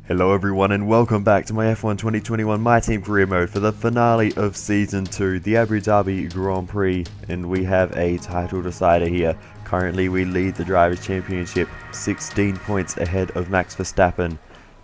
Hello everyone and welcome back to my F1 2021 My Team Career Mode for the finale of Season 2, the Abu Dhabi Grand Prix, and we have a title decider here. Currently we lead the Drivers' Championship 16 points ahead of Max Verstappen,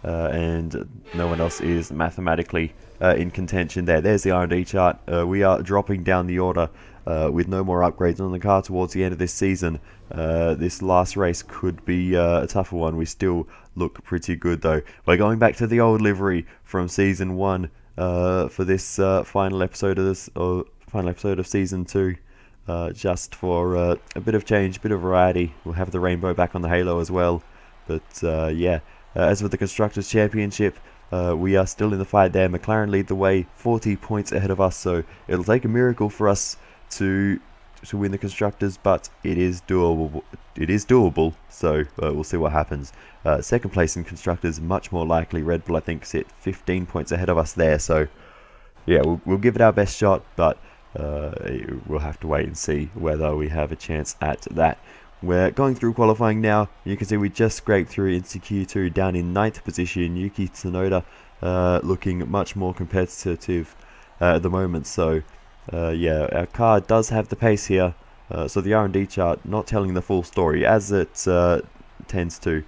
and no one else is mathematically in contention there. There's the R&D chart. We are dropping down the order with no more upgrades on the car towards the end of this season. This last race could be a tougher one. We still look pretty good though. We're going back to the old livery from Season 1 for this final episode of Season 2. Just for a bit of change, a bit of variety. We'll have the rainbow back on the halo as well. But yeah, as with the Constructors' Championship, we are still in the fight there. McLaren lead the way, 40 points ahead of us, so it'll take a miracle for us to win the Constructors, but it is doable. So we'll see what happens. Second place in Constructors, much more likely. Red Bull, I think, sit 15 points ahead of us there. So yeah, we'll give it our best shot, but we'll have to wait and see whether we have a chance at that. We're going through qualifying now. You can see we just scraped through into Q2 down in 9th position. Yuki TSUNODA looking much more competitive at the moment. So yeah, our car does have the pace here. So the R&D chart not telling the full story as it tends to.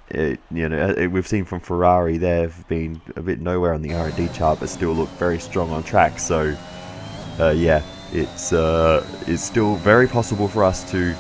We've seen from Ferrari they've been a bit nowhere on the R&D chart, but still look very strong on track. So yeah, it's still very possible for us to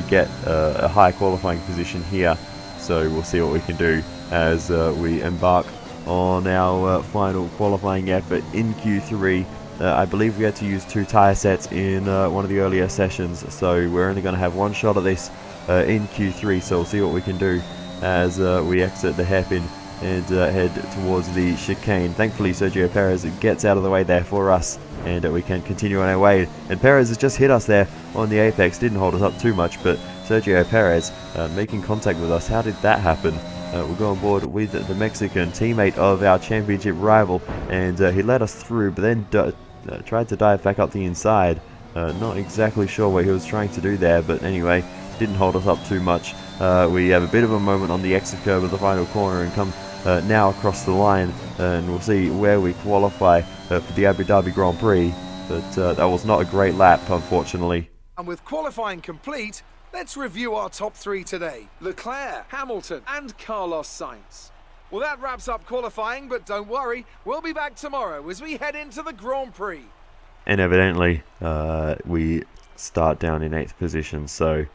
get a high qualifying position here. So we'll see what we can do as we embark on our final qualifying effort in Q3. I believe we had to use 2 tyre sets in one of the earlier sessions, so we're only going to have one shot at this in Q3, so we'll see what we can do as we exit the hairpin and head towards the chicane. Thankfully Sergio Perez gets out of the way there for us, and we can continue on our way. And Perez has just hit us there on the apex, didn't hold us up too much, but Sergio Perez making contact with us. How did that happen? We'll go on board with the Mexican teammate of our championship rival, and he let us through, but then tried to dive back up the inside. Not exactly sure what he was trying to do there, but anyway, didn't hold us up too much. We have a bit of a moment on the exit curve of the final corner and come now across the line, and we'll see where we qualify for the Abu Dhabi Grand Prix, but that was not a great lap, unfortunately. And with qualifying complete, let's review our top 3 today. Leclerc, Hamilton and Carlos Sainz. Well, that wraps up qualifying, but don't worry, we'll be back tomorrow as we head into the Grand Prix. And evidently, we start down in 8th position, so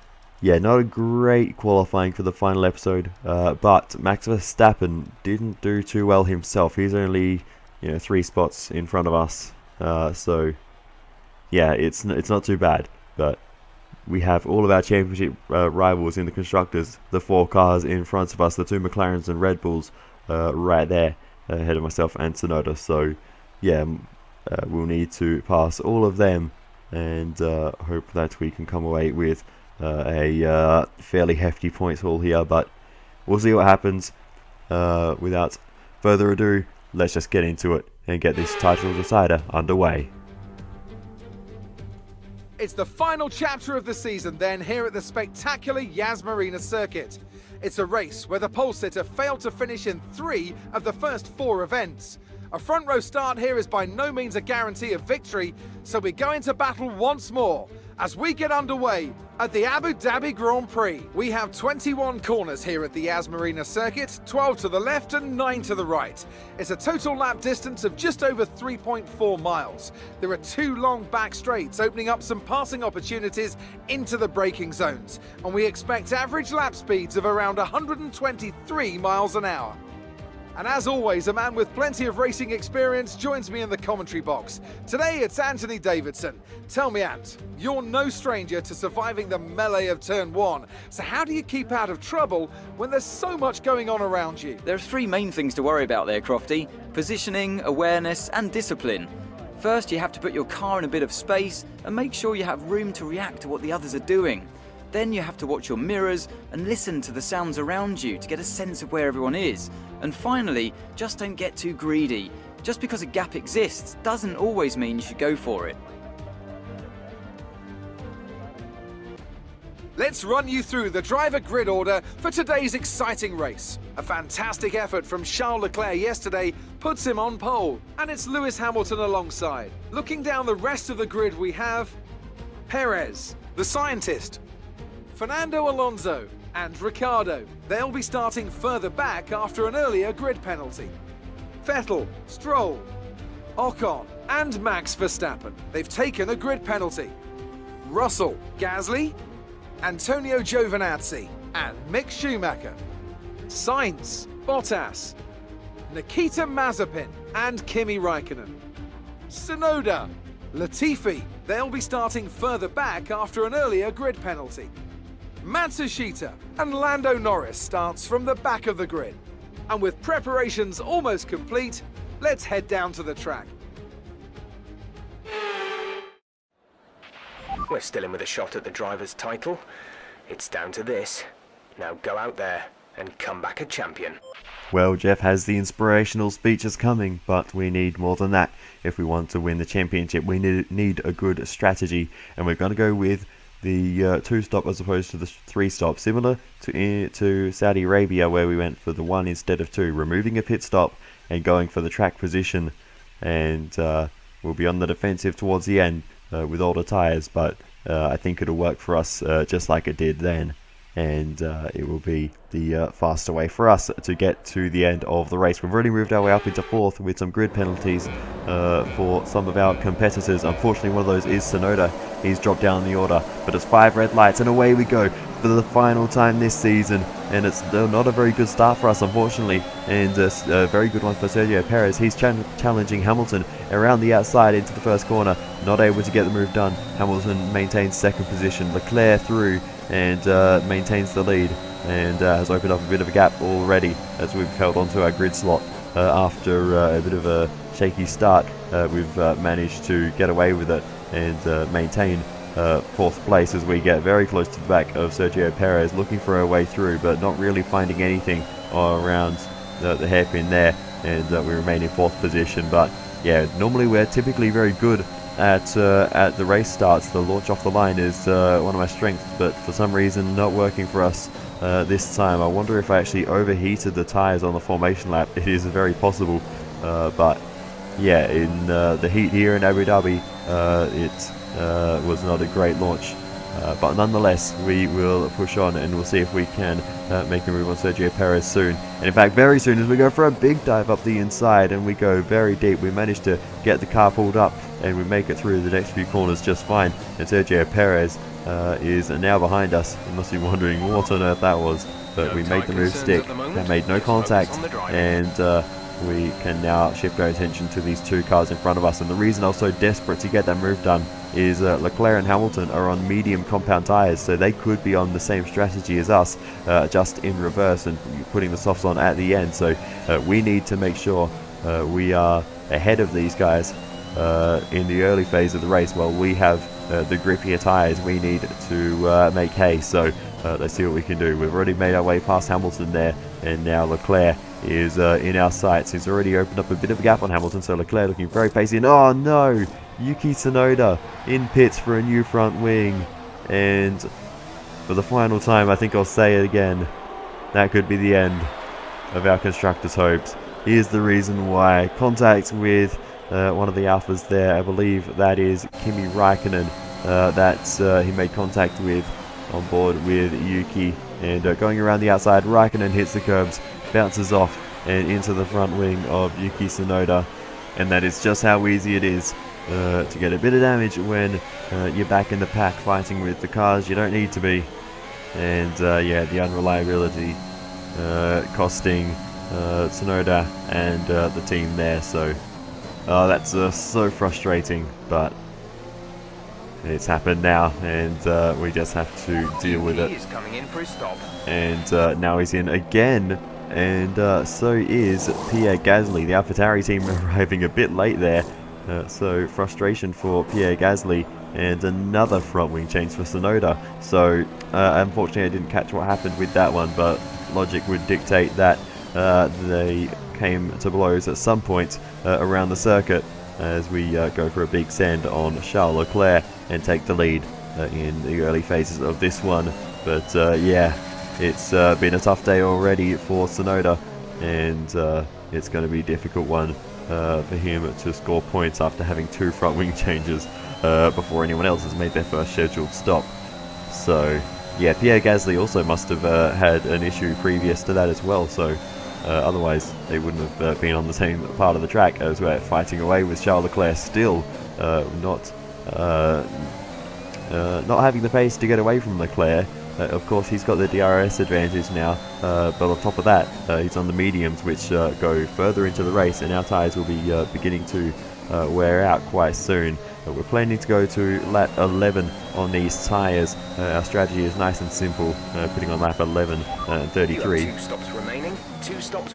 yeah, not a great qualifying for the final episode, but Max Verstappen didn't do too well himself. He's only 3 spots in front of us, so yeah, it's not too bad, but we have all of our championship rivals in the Constructors, the 4 cars in front of us, the 2 McLarens and Red Bulls right there ahead of myself and Tsunoda. So yeah, we'll need to pass all of them and hope that we can come away with a fairly hefty points haul here, but we'll see what happens. Without further ado, let's just get into it and get this title decider underway. It's the final chapter of the season then here at the spectacular Yas Marina circuit. It's a race where the pole sitter failed to finish in 3 of the first 4 events. A front row start here is by no means a guarantee of victory, so we go into battle once more as we get underway at the Abu Dhabi Grand Prix. We have 21 corners here at the Yas Marina circuit, 12 to the left and 9 to the right. It's a total lap distance of just over 3.4 miles. There are 2 long back straights opening up some passing opportunities into the braking zones, and we expect average lap speeds of around 123 miles an hour. And as always, a man with plenty of racing experience joins me in the commentary box. Today it's Anthony Davidson. Tell me, Ant, you're no stranger to surviving the melee of turn 1. So how do you keep out of trouble when there's so much going on around you? There are 3 main things to worry about there, Crofty. Positioning, awareness and discipline. First, you have to put your car in a bit of space and make sure you have room to react to what the others are doing. Then you have to watch your mirrors and listen to the sounds around you to get a sense of where everyone is. And finally, just don't get too greedy. Just because a gap exists doesn't always mean you should go for it. Let's run you through the driver grid order for today's exciting race. A fantastic effort from Charles Leclerc yesterday puts him on pole, and it's Lewis Hamilton alongside. Looking down the rest of the grid, we have Perez, the scientist, Fernando Alonso, and Ricciardo. They'll be starting further back after an earlier grid penalty. Vettel, Stroll, Ocon, and Max Verstappen. They've taken a grid penalty. Russell, Gasly, Antonio Giovinazzi, and Mick Schumacher. Sainz, Bottas, Nikita Mazepin, and Kimi RAIKKONEN. Tsunoda, Latifi. They'll be starting further back after an earlier grid penalty. Matsushita and Lando Norris starts from the back of the grid. And with preparations almost complete, let's head down to the track. We're still in with a shot at the driver's title. It's down to this. Now go out there and come back a champion. Well, Jeff has the inspirational speeches coming, but we need more than that. If we want to win the championship, we need a good strategy, and we're going to go with the 2-stop as opposed to the 3-stop, similar to Saudi Arabia, where we went for the 1 instead of 2, removing a pit stop and going for the track position, and we'll be on the defensive towards the end with older tyres, but I think it'll work for us just like it did then, and it will be the faster way for us to get to the end of the race. We've already moved our way up into 4th with some grid penalties for some of our competitors. Unfortunately, one of those is Tsunoda. He's dropped down the order, but it's 5 red lights, and away we go for the final time this season, and it's not a very good start for us, unfortunately, and a very good one for Sergio Perez. He's challenging Hamilton around the outside into the first corner, not able to get the move done. Hamilton maintains 2nd position. Leclerc through and maintains the lead, and has opened up a bit of a gap already as we've held onto our grid slot. After a bit of a shaky start, we've managed to get away with it and maintain 4th place as we get very close to the back of Sergio Perez, looking for our way through, but not really finding anything around the hairpin there, and we remain in 4th position. But yeah, normally we're typically very good at the race starts. The launch off the line is one of my strengths, but for some reason not working for us this time. I wonder if I actually overheated the tyres on the formation lap. It is very possible, but yeah, in the heat here in Abu Dhabi, it was not a great launch, but nonetheless we will push on, and we'll see if we can make a move on Sergio Perez soon. And in fact, very soon, as we go for a big dive up the inside and we go very deep, we manage to get the car pulled up and we make it through the next few corners just fine. And Sergio Perez is now behind us. You must be wondering what on earth that was, but we made the move stick. That made no contact, and we can now shift our attention to these 2 cars in front of us. And the reason I was so desperate to get that move done is Leclerc and Hamilton are on medium compound tyres, so they could be on the same strategy as us, just in reverse and putting the softs on at the end. So we need to make sure we are ahead of these guys in the early phase of the race, while we have the grippier tyres we need to make hay. So let's see what we can do. We've already made our way past Hamilton there, and now Leclerc is in our sights. He's already opened up a bit of a gap on Hamilton, so Leclerc looking very pacey. And oh no, Yuki TSUNODA in pits for a new front wing, and for the final time, I think I'll say it again, that could be the end of our constructors' hopes. Here's the reason why. Contact with one of the alphas there, I believe that is Kimi RAIKKONEN, that he made contact with on board with Yuki, and going around the outside, Raikkonen hits the curbs, bounces off and into the front wing of Yuki TSUNODA, and that is just how easy it is to get a bit of damage when you're back in the pack fighting with the cars you don't need to be. And yeah, the unreliability costing TSUNODA and the team there, so that's so frustrating, but it's happened now, and we just have to deal with it. Is coming in for a stop. And now he's in again, and so is Pierre GASLY. The AlphaTauri team arriving a bit late there, so frustration for Pierre GASLY, and another front wing change for TSUNODA. So unfortunately I didn't catch what happened with that one, but logic would dictate that they came to blows at some point around the circuit, as we go for a big send on Charles Leclerc and take the lead in the early phases of this one. But yeah, it's been a tough day already for Tsunoda, and it's going to be a difficult one for him to score points after having 2 front wing changes before anyone else has made their first scheduled stop. So yeah, Pierre Gasly also must have had an issue previous to that as well, so otherwise they wouldn't have been on the same part of the track, as we're fighting away with Charles Leclerc still not having the pace to get away from Leclerc. Of course, he's got the DRS advantage now, but on top of that, he's on the mediums, which go further into the race, and our tyres will be beginning to wear out quite soon. We're planning to go to lap 11 on these tyres. Our strategy is nice and simple, putting on lap 11 and 33. 2 stops remaining, 2 stops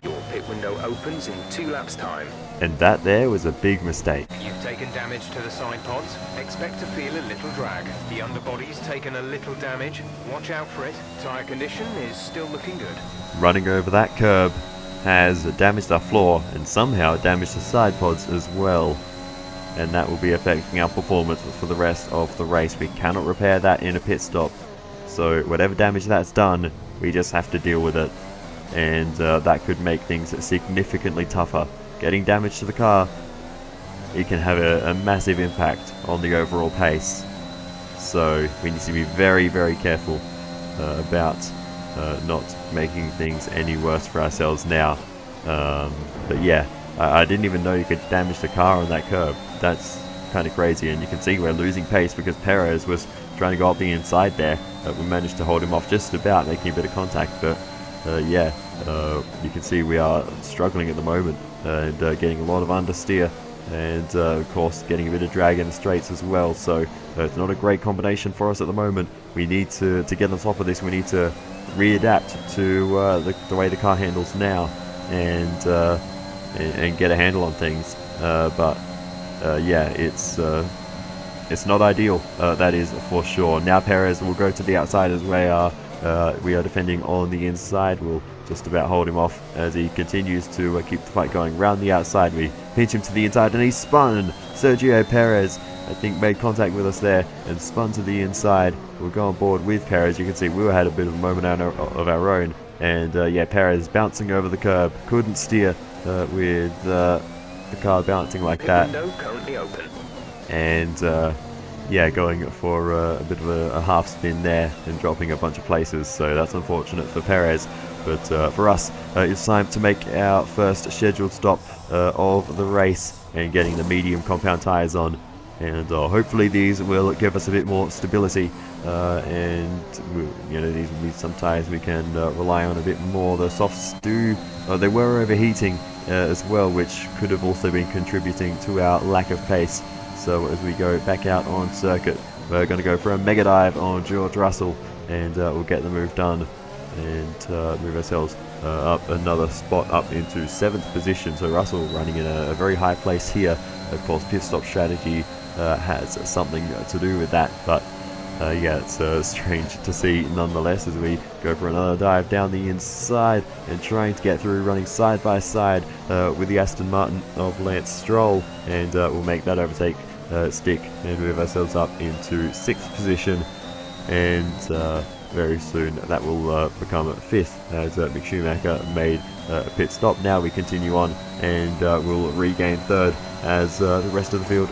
Your pit window opens in 2 laps' time. And that there was a big mistake. You've taken damage to the side pods. Expect to feel a little drag. The underbody's taken a little damage. Watch out for it. Tyre condition is still looking good. Running over that curb has damaged our floor and somehow damaged the side pods as well. And that will be affecting our performance for the rest of the race. We cannot repair that in a pit stop. So whatever damage that's done, we just have to deal with it. And that could make things significantly tougher. Getting damage to the car, it can have a massive impact on the overall pace. So we need to be very, very careful about not making things any worse for ourselves now. But yeah, I didn't even know you could damage the car on that curb. That's kind of crazy, and you can see we're losing pace because Perez was trying to go up the inside there. We managed to hold him off just about, making a bit of contact, but yeah, you can see we are struggling at the moment and getting a lot of understeer, and of course getting a bit of drag in the straights as well. So it's not a great combination for us at the moment. We need to get on top of this. We need to readapt to the way the car handles now, and get a handle on things. But yeah, it's not ideal, that is for sure. Now Perez will go to the outside as we are defending on the inside. We'll just about hold him off as he continues to keep the fight going round the outside. We pinch him to the inside and he spun. Sergio Perez, I think, made contact with us there and spun to the inside. We'll go on board with Perez. You can see we had a bit of a moment of our own, and yeah, Perez bouncing over the curb, couldn't steer with the car bouncing like that. Window currently open. And yeah, going for a bit of a half spin there and dropping a bunch of places, so that's unfortunate for Perez. But for us, it's time to make our first scheduled stop of the race and getting the medium compound tyres on. And hopefully these will give us a bit more stability, and you know, these will be some tyres we can rely on a bit more. The softs they were overheating as well, which could have also been contributing to our lack of pace. So as we go back out on circuit, we're going to go for a mega dive on George Russell, and we'll get the move done and move ourselves up another spot up into 7th position. So Russell running in a very high place here. Of course, pit stop strategy has something to do with that, but yeah, it's strange to see nonetheless as we go for another dive down the inside and trying to get through, running side by side with the Aston Martin of Lance Stroll, and we'll make that overtake stick and move ourselves up into 6th position, and very soon that will become 5th as Mick Schumacher made a pit stop. Now we continue on and we'll regain 3rd as the rest of the field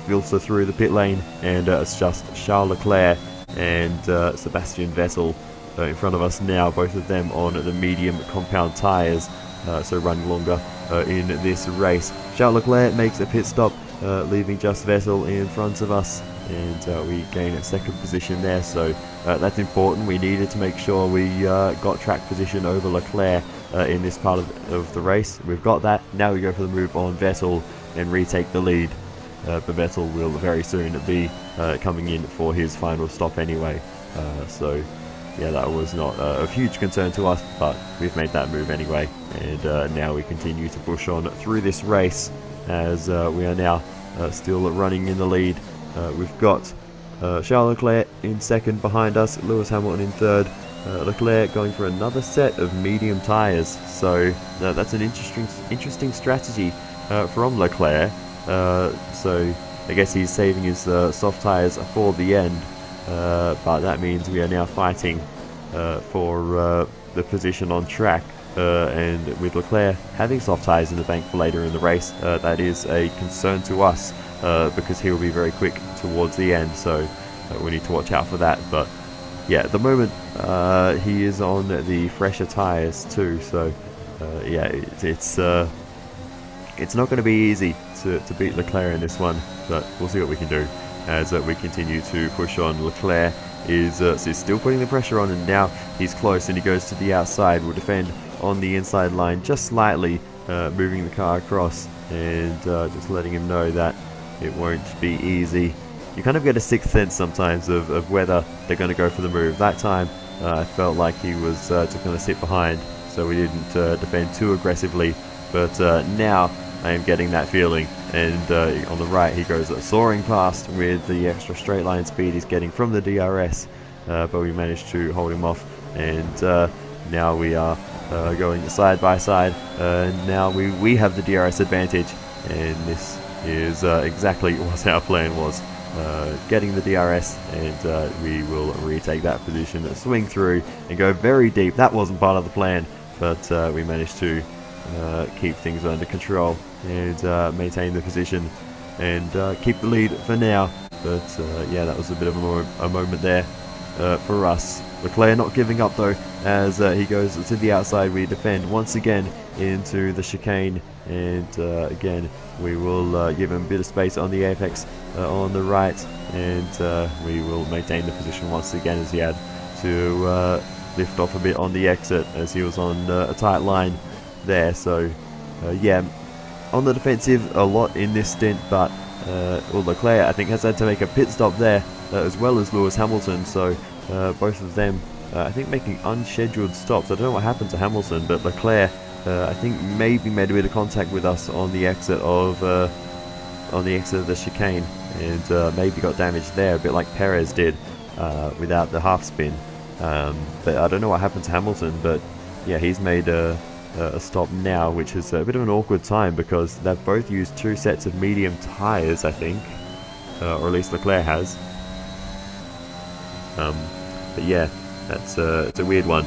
filter through the pit lane, and it's just Charles Leclerc and Sebastian Vettel in front of us now, both of them on the medium compound tyres, so running longer in this race. Charles Leclerc makes a pit stop, leaving just Vettel in front of us, and we gain a 2nd position there, so that's important. We needed to make sure we got track position over Leclerc in this part of the race. We've got that. Now we go for the move on Vettel and retake the lead. But Vettel will very soon be coming in for his final stop anyway. So yeah, that was not of huge concern to us, but we've made that move anyway. And now we continue to push on through this race as we are now still running in the lead. We've got Charles Leclerc in 2nd behind us, Lewis Hamilton in 3rd. Leclerc going for another set of medium tyres. So that's an interesting strategy from Leclerc. So I guess he's saving his soft tyres for the end, but that means we are now fighting for the position on track. And with Leclerc having soft tyres in the bank for later in the race, that is a concern to us because he will be very quick towards the end, so we need to watch out for that. But yeah, at the moment he is on the fresher tyres too, so yeah, it's not going to be easy to beat Leclerc in this one, but we'll see what we can do as we continue to push on. Leclerc is still putting the pressure on, and now he's close and he goes to the outside. Will defend on the inside line just slightly, moving the car across and just letting him know that it won't be easy. You kind of get a sixth sense sometimes of whether they're going to go for the move. That time I felt like he was just going to sit behind, so we didn't defend too aggressively, but now I am getting that feeling. And on the right he goes soaring past with the extra straight line speed he's getting from the DRS, but we managed to hold him off, and now we are going side by side. Now we have the DRS advantage, and this is exactly what our plan was. Getting the DRS, and we will retake that position, swing through and go very deep. That wasn't part of the plan, but we managed to keep things under control and maintain the position and keep the lead for now. But yeah, that was a bit of a moment there for us. Leclerc not giving up though, as he goes to the outside. We defend once again into the chicane, and again we will give him a bit of space on the apex on the right, and we will maintain the position once again as he had to lift off a bit on the exit as he was on a tight line there. So yeah, on the defensive a lot in this stint, but Leclerc I think has had to make a pit stop there as well as Lewis Hamilton, so both of them I think making unscheduled stops. I don't know what happened to Hamilton, but Leclerc I think maybe made a bit of contact with us on the exit of the chicane, and maybe got damaged there, a bit like Perez did without the half spin. But I don't know what happened to Hamilton, but yeah, he's made a stop now, which is a bit of an awkward time because they've both used 2 sets of medium tyres, I think, or at least Leclerc has. But yeah, it's a weird one,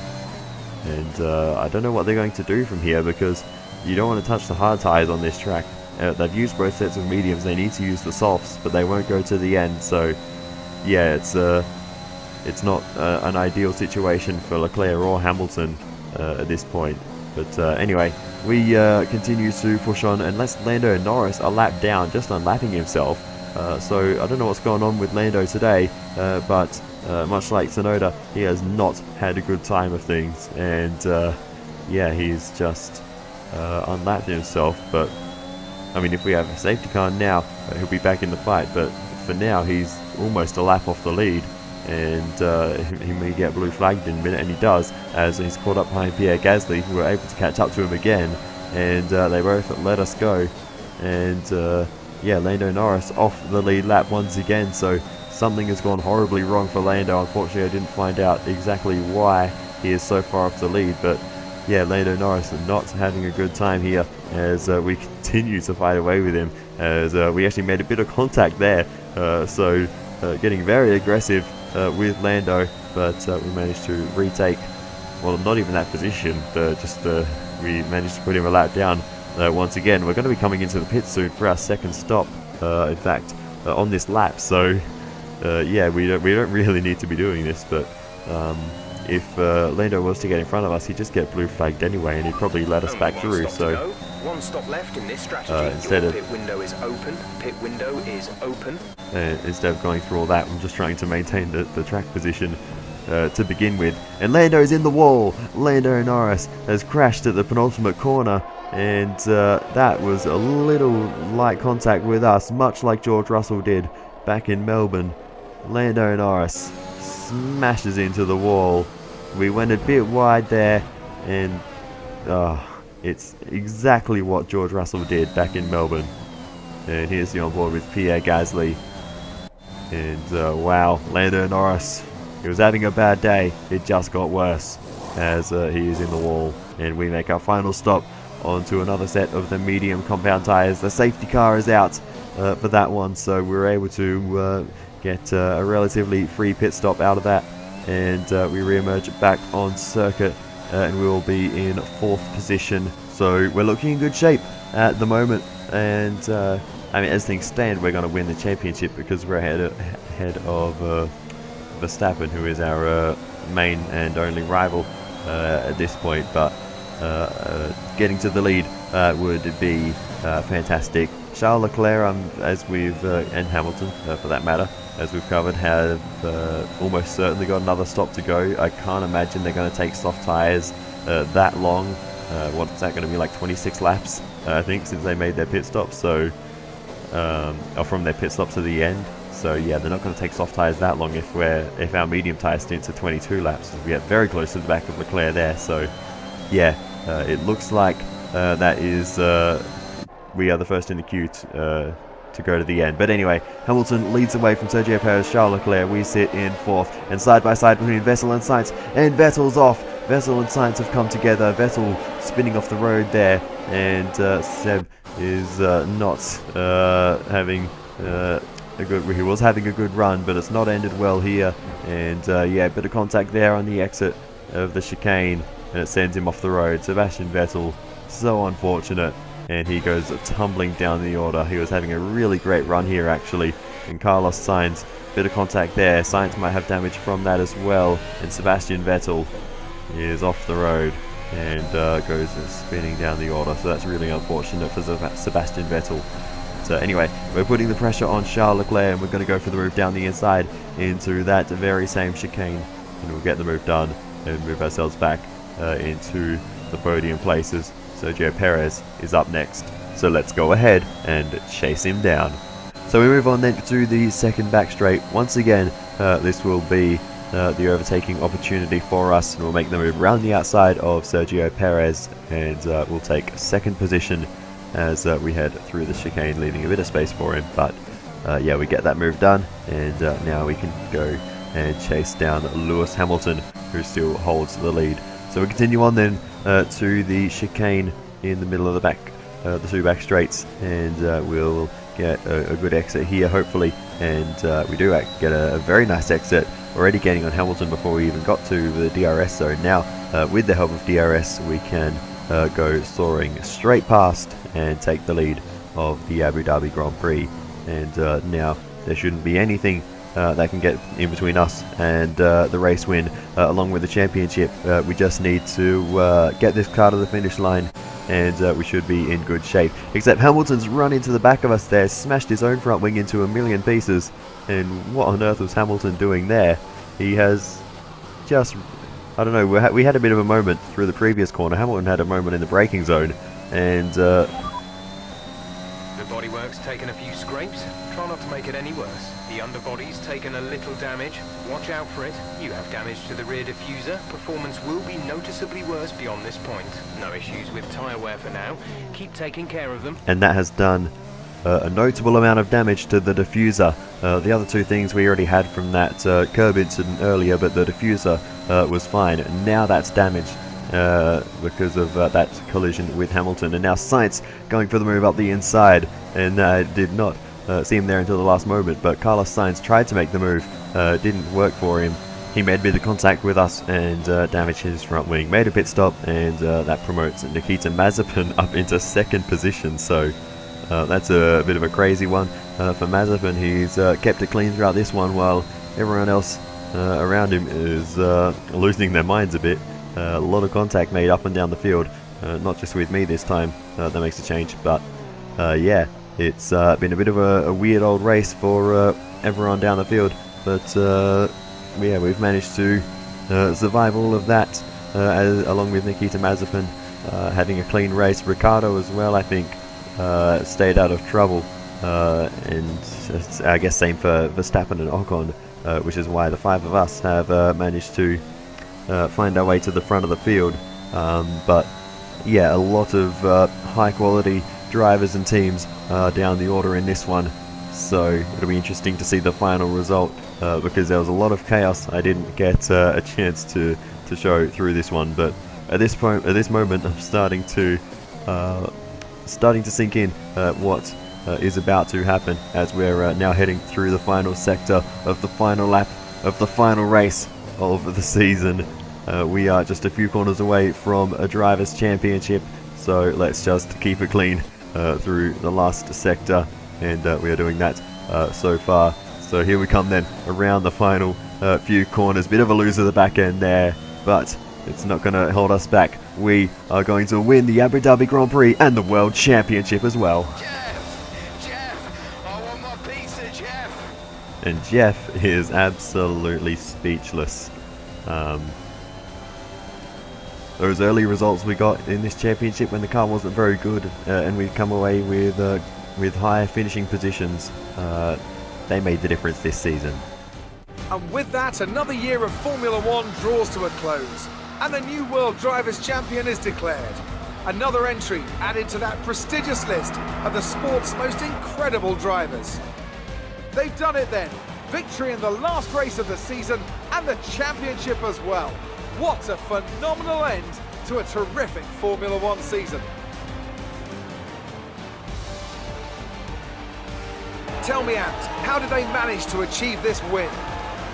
and I don't know what they're going to do from here, because you don't want to touch the hard tyres on this track. They've used both sets of mediums. They need to use the softs, but they won't go to the end. So yeah, it's not an ideal situation for Leclerc or Hamilton at this point. But anyway, we continue to push on, unless Lando Norris a lap down, just unlapping himself. So I don't know what's going on with Lando today, but much like Tsunoda, he has not had a good time of things, and yeah, he's just unlapped himself. But I mean, if we have a safety car now, he'll be back in the fight, but for now he's almost a lap off the lead, and he may get blue flagged in a minute, and he does, as he's caught up behind Pierre Gasly, who were able to catch up to him again, and they both let us go. And yeah, Lando Norris off the lead lap once again, so something has gone horribly wrong for Lando. Unfortunately, I didn't find out exactly why he is so far off the lead, but yeah, Lando Norris not having a good time here as we continue to fight away with him, as we actually made a bit of contact there, so getting very aggressive with Lando, but we managed to retake, well, not even that position, we managed to put him a lap down once again. We're going to be coming into the pit soon for our second stop, in fact, on this lap, so yeah, we don't really need to be doing this, but if Lando was to get in front of us, he'd just get blue flagged anyway, and he'd probably let us back through. So one stop left in this strategy. Instead of pit window is open. Pit window is open. Instead of going through all that, I'm just trying to maintain the track position to begin with. And Lando's in the wall. Lando Norris has crashed at the penultimate corner, and that was a little light contact with us, much like George Russell did back in Melbourne. Lando Norris smashes into the wall. We went a bit wide there, and it's exactly what George Russell did back in Melbourne. And here's the onboard with Pierre Gasly, and wow, Lando Norris, he was having a bad day. It just got worse as he is in the wall, and we make our final stop onto another set of the medium compound tyres. The safety car is out, for that one, so we were able to get a relatively free pit stop out of that, and we re-emerge back on circuit, and we will be in 4th position. So we're looking in good shape at the moment, and I mean, as things stand, we're going to win the championship because we're ahead of Verstappen, who is our main and only rival at this point. But getting to the lead would be fantastic. Charles Leclerc, as we've and Hamilton, for that matter, as we've covered, have almost certainly got another stop to go. I can't imagine they're going to take soft tyres that long. What's that going to be, like 26 laps, I think, since they made their pit stop? So, or from their pit stop to the end. So yeah, they're not going to take soft tyres that long if our medium tyre stints are 22 laps. We get very close to the back of Leclerc there. So yeah, it looks like that is we are the first in the queue to go to the end. But anyway, Hamilton leads away from Sergio Perez, Charles Leclerc. We sit in 4th, and side by side between Vettel and Sainz, and Vettel's off. Vettel and Sainz have come together. Vettel spinning off the road there, and Seb is not having he was having a good run, but it's not ended well here. And yeah, bit of contact there on the exit of the chicane, and it sends him off the road. Sebastian Vettel, so unfortunate, and he goes tumbling down the order. He was having a really great run here, actually. And Carlos Sainz, bit of contact there. Sainz might have damage from that as well, and Sebastian Vettel is off the road and goes spinning down the order. So that's really unfortunate for Sebastian Vettel. So anyway, we're putting the pressure on Charles Leclerc, and we're going to go for the move down the inside into that very same chicane, and we'll get the move done and move ourselves back into the podium places. Sergio Perez is up next, so let's go ahead and chase him down. So we move on then to the second back straight. Once again, this will be the overtaking opportunity for us, and we'll make the move around the outside of Sergio Perez, and we'll take 2nd position as we head through the chicane, leaving a bit of space for him. But yeah, we get that move done, and now we can go and chase down Lewis Hamilton, who still holds the lead. So we continue on then to the chicane in the middle of the 2 back straights, and we'll get a good exit here, hopefully. And we do get a very nice exit, already getting on Hamilton before we even got to the DRS zone. Now, with the help of DRS, we can go soaring straight past and take the lead of the Abu Dhabi Grand Prix. And now there shouldn't be anything that can get in between us and the race win, along with the championship. We just need to get this car to the finish line, and we should be in good shape. Except Hamilton's run into the back of us there, smashed his own front wing into a million pieces. And what on earth was Hamilton doing there? He has just, I don't know, we had a bit of a moment through the previous corner. Hamilton had a moment in the braking zone, and the bodywork's taken a few scrapes. Try not to make it any worse. The underbody's taken a little damage. Watch out for it. You have damage to the rear diffuser. Performance will be noticeably worse beyond this point. No issues with tyre wear for now. Keep taking care of them. And that has done a notable amount of damage to the diffuser. The other 2 things we already had from that curb incident earlier, but the diffuser was fine. Now that's damaged because of that collision with Hamilton. And now Sainz going for the move up the inside, and did not see him there until the last moment. But Carlos Sainz tried to make the move, didn't work for him. He made a bit of contact with us and damaged his front wing. Made a pit stop, and that promotes Nikita Mazepin up into 2nd position. So that's a bit of a crazy one for Mazepin. He's kept it clean throughout this one, while everyone else around him is losing their minds a bit. A lot of contact made up and down the field, not just with me this time. That makes a change, but yeah, it's been a bit of a weird old race for everyone down the field. But yeah, we've managed to survive all of that, along with Nikita Mazepin having a clean race. Ricciardo as well, I think, stayed out of trouble, and I guess same for Verstappen and Ocon, which is why the 5 of us have managed to find our way to the front of the field. But yeah, a lot of high quality drivers and teams down the order in this one, so it'll be interesting to see the final result, because there was a lot of chaos. I didn't get a chance to show through this one, but at this moment I'm starting to sink in what is about to happen as we're now heading through the final sector of the final lap of the final race of the season. We are just a few corners away from a Drivers' Championship, so let's just keep it clean through the last sector, and we are doing that so far. So here we come then, around the final few corners. Bit of a loser at the back end there, but it's not going to hold us back. We are going to win the Abu Dhabi Grand Prix and the World Championship as well. Jeff, I want my pizza, Jeff. And Jeff is absolutely speechless. Those early results we got in this championship when the car wasn't very good, and we'd come away with higher finishing positions, they made the difference this season. And with that, another year of Formula One draws to a close, and a new World Drivers' Champion is declared. Another entry added to that prestigious list of the sport's most incredible drivers. They've done it then. Victory in the last race of the season and the championship as well. What a phenomenal end to a terrific Formula One season. Tell me, Ant, how did they manage to achieve this win?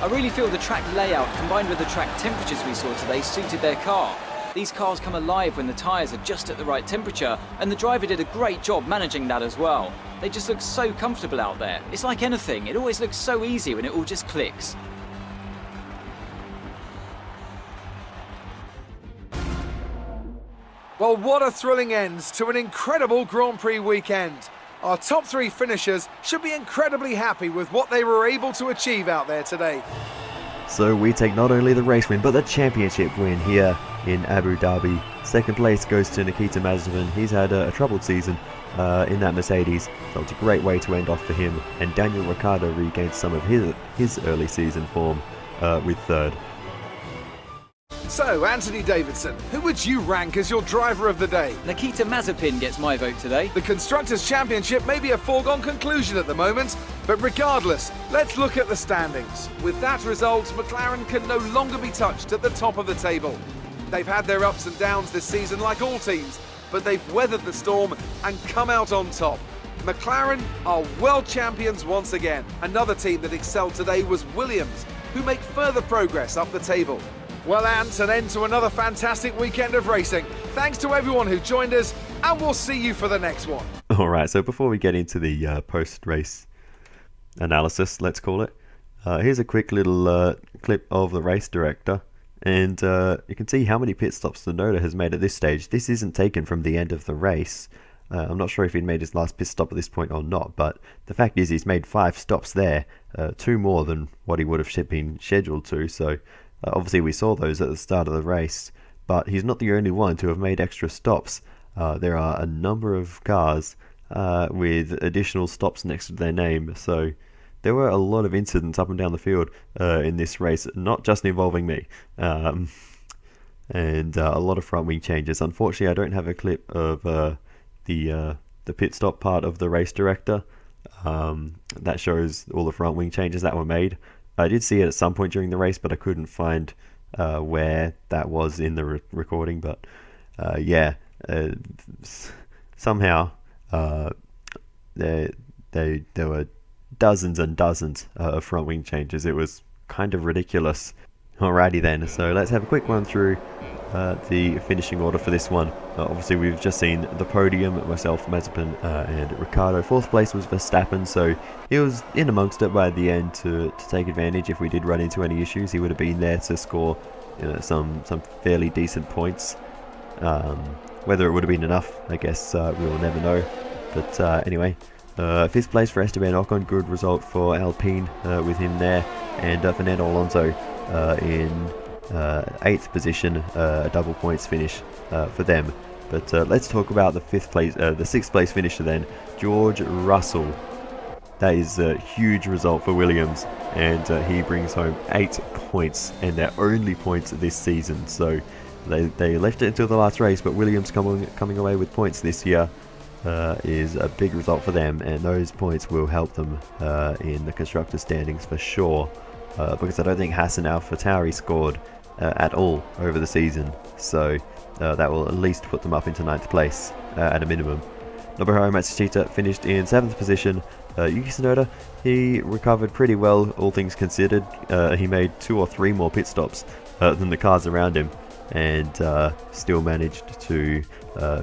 I really feel the track layout combined with the track temperatures we saw today suited their car. These cars come alive when the tyres are just at the right temperature, and the driver did a great job managing that as well. They just look so comfortable out there. It's like anything, it always looks so easy when it all just clicks. Well, what a thrilling end to an incredible Grand Prix weekend. Our top three finishers should be incredibly happy with what they were able to achieve out there today. So we take not only the race win, but the championship win here in Abu Dhabi. Second place goes to Nikita Mazepin. He's had a troubled season in that Mercedes, so it's a great way to end off for him. And Daniel Ricciardo regained some of his early season form with third. So, Anthony Davidson, who would you rank as your driver of the day? Nikita Mazepin gets my vote today. The Constructors' Championship may be a foregone conclusion at the moment, but regardless, let's look at the standings. With that result, McLaren can no longer be touched at the top of the table. They've had their ups and downs this season like all teams, but they've weathered the storm and come out on top. McLaren are world champions once again. Another team that excelled today was Williams, who make further progress up the table. Well, Ant, an end to another fantastic weekend of racing. Thanks to everyone who joined us, and we'll see you for the next one. Alright, so before we get into the post-race analysis, let's call it, here's a quick little clip of the race director, and you can see how many pit stops Tsunoda has made at this stage. This isn't taken from the end of the race. I'm not sure if he'd made his last pit stop at this point or not, but the fact is he's made 5 stops there, 2 more than what he would have been scheduled to, so obviously we saw those at the start of the race, but he's not the only one to have made extra stops. There are a number of cars with additional stops next to their name, so there were a lot of incidents up and down the field in this race, not just involving me, and a lot of front wing changes. Unfortunately, I don't have a clip of the pit stop part of the race director that shows all the front wing changes that were made. I did see it at some point during the race, but I couldn't find where that was in the recording. But somehow there were dozens and dozens of front wing changes. It was kind of ridiculous. Alrighty then, so let's have a quick run through the finishing order for this one. Obviously we've just seen the podium, myself, Mazepin and Ricciardo. 4th place was Verstappen, so he was in amongst it by the end to take advantage. If we did run into any issues, he would have been there to score some fairly decent points. Whether it would have been enough, I guess we will never know. But anyway, 5th place for Esteban Ocon, good result for Alpine with him there, and Fernando Alonso in 8th position, a double points finish for them. But let's talk about the 6th place finisher then, George Russell. That is a huge result for Williams, and he brings home 8 points, and their only points this season. So they left it until the last race, but Williams coming away with points this year is a big result for them, and those points will help them in the constructor standings for sure, because I don't think Haas and AlphaTauri scored at all over the season, so that will at least put them up into 9th place at a minimum. Nobuharu Matsushita finished in 7th position. Yuki TSUNODA, he recovered pretty well, all things considered. He made 2 or 3 more pit stops than the cars around him, and still managed to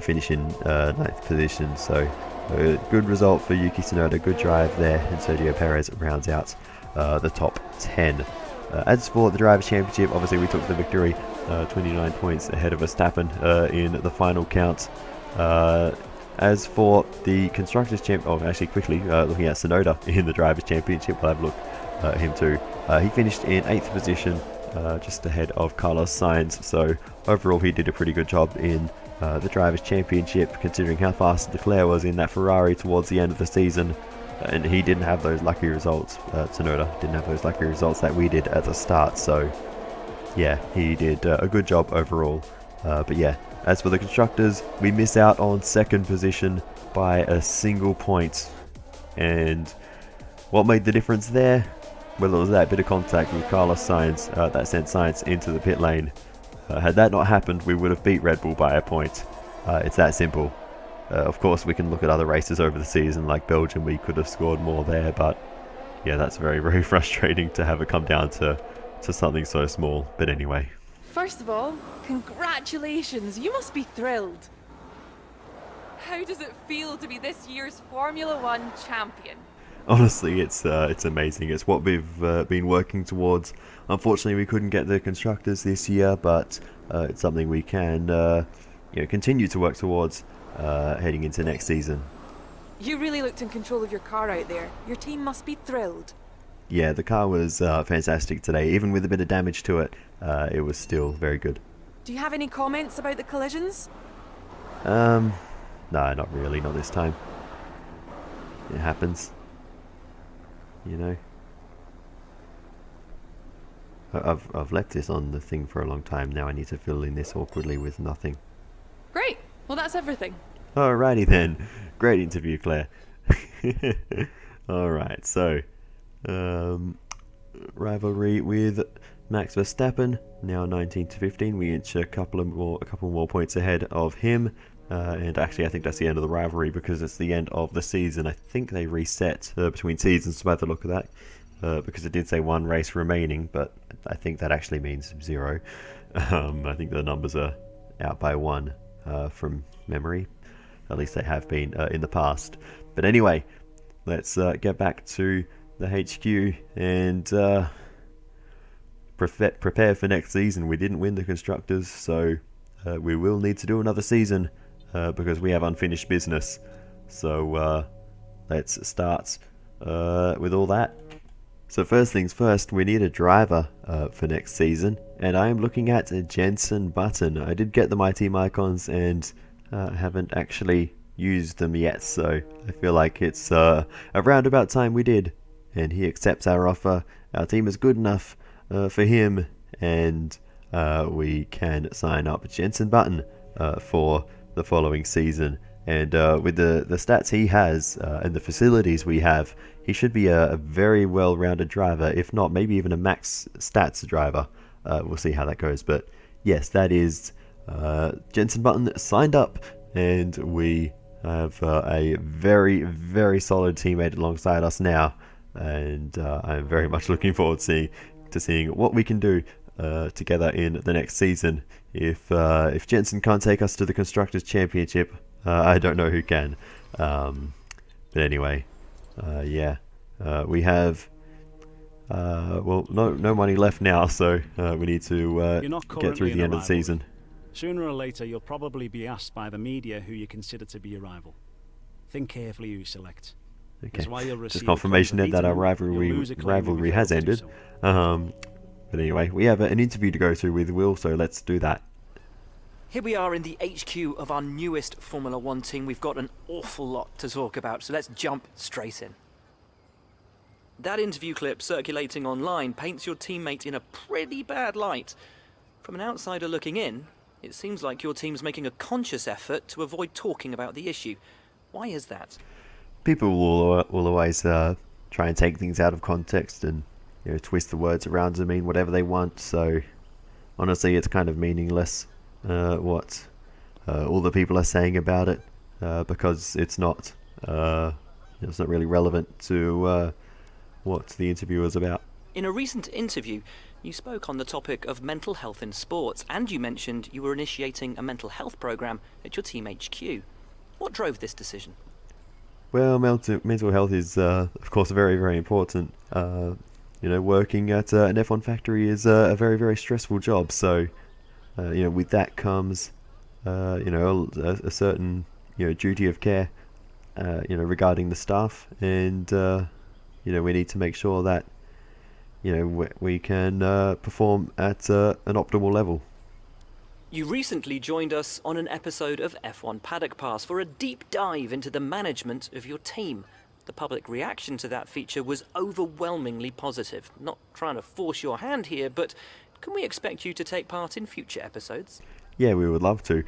finish in 9th position. So good result for Yuki TSUNODA, good drive there, and Sergio Perez rounds out the top 10. As for the Drivers' Championship, obviously we took the victory, 29 points ahead of Verstappen in the final count. As for the Constructors' Championship, actually quickly looking at Tsunoda in the Drivers' Championship, we'll have a look at him too. He finished in 8th position, just ahead of Carlos Sainz, so overall he did a pretty good job in the Drivers' Championship, considering how fast Leclerc was in that Ferrari towards the end of the season, and he didn't have those lucky results. Tsunoda didn't have those lucky results that we did at the start, so yeah, he did a good job overall. But yeah, as for the Constructors, we miss out on 2nd position by a single point, and what made the difference there? Well, it was that bit of contact with Carlos Sainz that sent Sainz into the pit lane. Had that not happened, we would have beat Red Bull by a point. It's that simple. Of course, we can look at other races over the season, like Belgium, we could have scored more there, but yeah, that's very, very frustrating to have it come down to something so small. But anyway. First of all, congratulations, you must be thrilled. How does it feel to be this year's Formula One champion? Honestly, it's amazing. It's what we've been working towards. Unfortunately, we couldn't get the Constructors this year, but it's something we can continue to work towards heading into next season. You really looked in control of your car out there. Your team must be thrilled. Yeah, the car was fantastic today. Even with a bit of damage to it, it was still very good. Do you have any comments about the collisions? No, not really, not this time. It happens. You know. I've left this on the thing for a long time now. I need to fill in this awkwardly with nothing. Great. Well, that's everything. Alrighty then. Great interview, Claire. Alright, so rivalry with Max Verstappen, now 19 to 15. We inch a couple more points ahead of him. And actually, I think that's the end of the rivalry because it's the end of the season. I think they reset between seasons by the look of that, because it did say 1 race remaining, but I think that actually means 0. I think the numbers are out by 1 from memory. At least they have been in the past. But anyway, let's get back to the HQ and prepare for next season. We didn't win the Constructors, so we will need to do another season. Because we have unfinished business. So let's start with all that. So first things first, we need a driver for next season, and I am looking at Jenson Button. I did get the My Team icons and haven't actually used them yet, so I feel like it's around about time we did, and he accepts our offer. Our team is good enough for him, and we can sign up Jenson Button for the following season. And with the stats he has and the facilities we have, he should be a very well-rounded driver, if not maybe even a max stats driver. We'll see how that goes, but yes, that is Jenson Button signed up, and we have a very, very solid teammate alongside us now, and I'm very much looking forward to seeing what we can do together in the next season. If Jenson can't take us to the Constructors' Championship, I don't know who can. But anyway, yeah, we have no money left now, so we need to get through the end of the season. Sooner or later, you'll probably be asked by the media who you consider to be your rival. Think carefully who you select. Okay, just confirmation then that our rivalry has ended. But anyway, we have an interview to go through with Will, so let's do that. Here we are in the HQ of our newest Formula One team. We've got an awful lot to talk about, so let's jump straight in. That interview clip circulating online paints your teammate in a pretty bad light. From an outsider looking in, it seems like your team's making a conscious effort to avoid talking about the issue. Why is that? People will always try and take things out of context and twist the words around to mean whatever they want, so honestly it's kind of meaningless what all the people are saying about it. because it's not really relevant to what the interview was about. In a recent interview, you spoke on the topic of mental health in sports, and you mentioned you were initiating a mental health program at your team HQ. What drove this decision? Well, mental health is, of course, very, very important. Working at an F1 factory is a very, very stressful job. So, with that comes, a certain, duty of care, regarding the staff, and we need to make sure that, we can perform at an optimal level. You recently joined us on an episode of F1 Paddock Pass for a deep dive into the management of your team. The public reaction to that feature was overwhelmingly positive. Not trying to force your hand here, but can we expect you to take part in future episodes? Yeah, we would love to.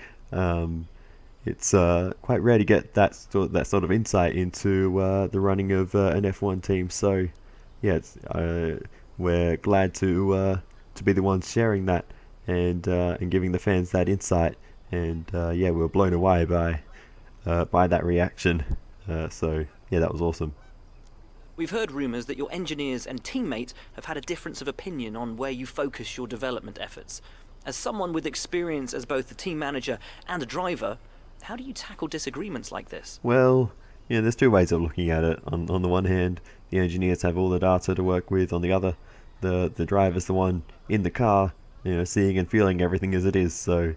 It's quite rare to get that sort of insight into the running of an F1 team. So, yeah, we're glad to be the ones sharing that and giving the fans that insight. And we were blown away by that reaction. So yeah, that was awesome. We've heard rumours that your engineers and teammates have had a difference of opinion on where you focus your development efforts. As someone with experience as both a team manager and a driver, how do you tackle disagreements like this? Well, there's two ways of looking at it. On the one hand, the engineers have all the data to work with. On the other, the driver's the one in the car, seeing and feeling everything as it is. So,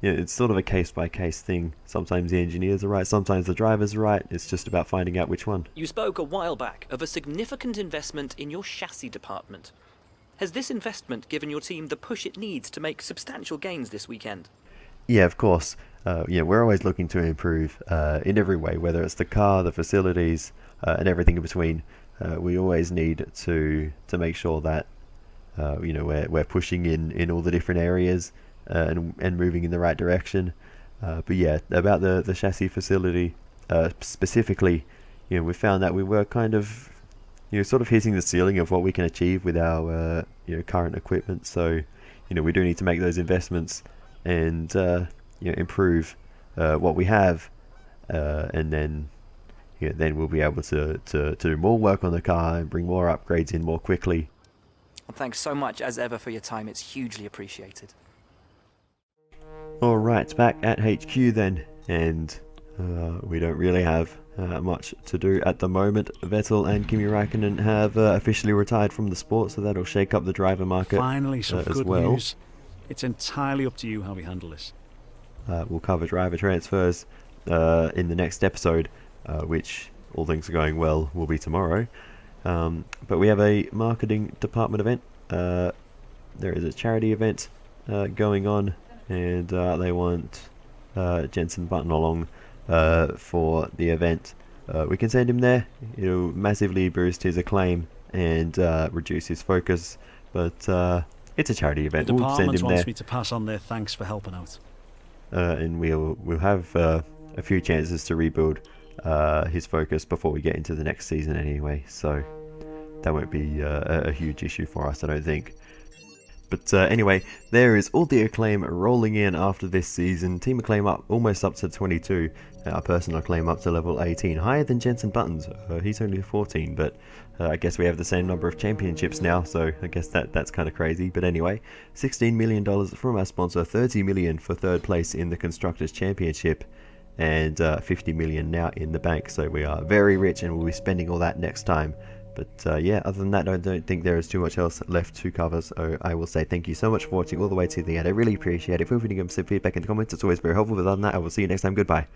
it's sort of a case-by-case thing. Sometimes the engineers are right, sometimes the driver's right. It's just about finding out which one. You spoke a while back of a significant investment in your chassis department. Has this investment given your team the push it needs to make substantial gains this weekend? Yeah, of course. We're always looking to improve in every way, whether it's the car, the facilities, and everything in between. We always need to make sure that we're pushing in all the different areas and moving in the right direction. But yeah, about the chassis facility specifically, we found that we were kind of sort of hitting the ceiling of what we can achieve with our current equipment. So we do need to make those investments and improve what we have, and then we'll be able to do more work on the car and bring more upgrades in more quickly. Well, thanks so much as ever for your time. It's hugely appreciated. Alright, back at HQ then, and we don't really have much to do at the moment. Vettel and Kimi RAIKKONEN have officially retired from the sport, so that'll shake up the driver market. Finally, some as good well. news. It's entirely up to you how we handle this. We'll cover driver transfers in the next episode, which, all things are going well, will be tomorrow. But we have a marketing department event. There is a charity event going on, and they want Jensen Button along for the event. We can send him there. It'll massively boost his acclaim and reduce his focus, but it's a charity event. The We'll send department him wants there, me to pass on their thanks for helping out. and we'll have a few chances to rebuild his focus before we get into the next season anyway, so that won't be a huge issue for us, I don't think. But anyway, there is all the acclaim rolling in after this season. Team acclaim almost up to 22. Our personal acclaim up to level 18, higher than Jensen Button's. He's only 14, but I guess we have the same number of championships now, so I guess that's kind of crazy. But anyway, $16 million from our sponsor, $30 million for third place in the Constructors' Championship, and $50 million now in the bank. So we are very rich, and we'll be spending all that next time. But yeah, other than that, I don't think there is too much else left to cover, so I will say thank you so much for watching all the way to the end. I really appreciate it. Feel free to give me some feedback in the comments, it's always very helpful. But other than that, I will see you next time. Goodbye.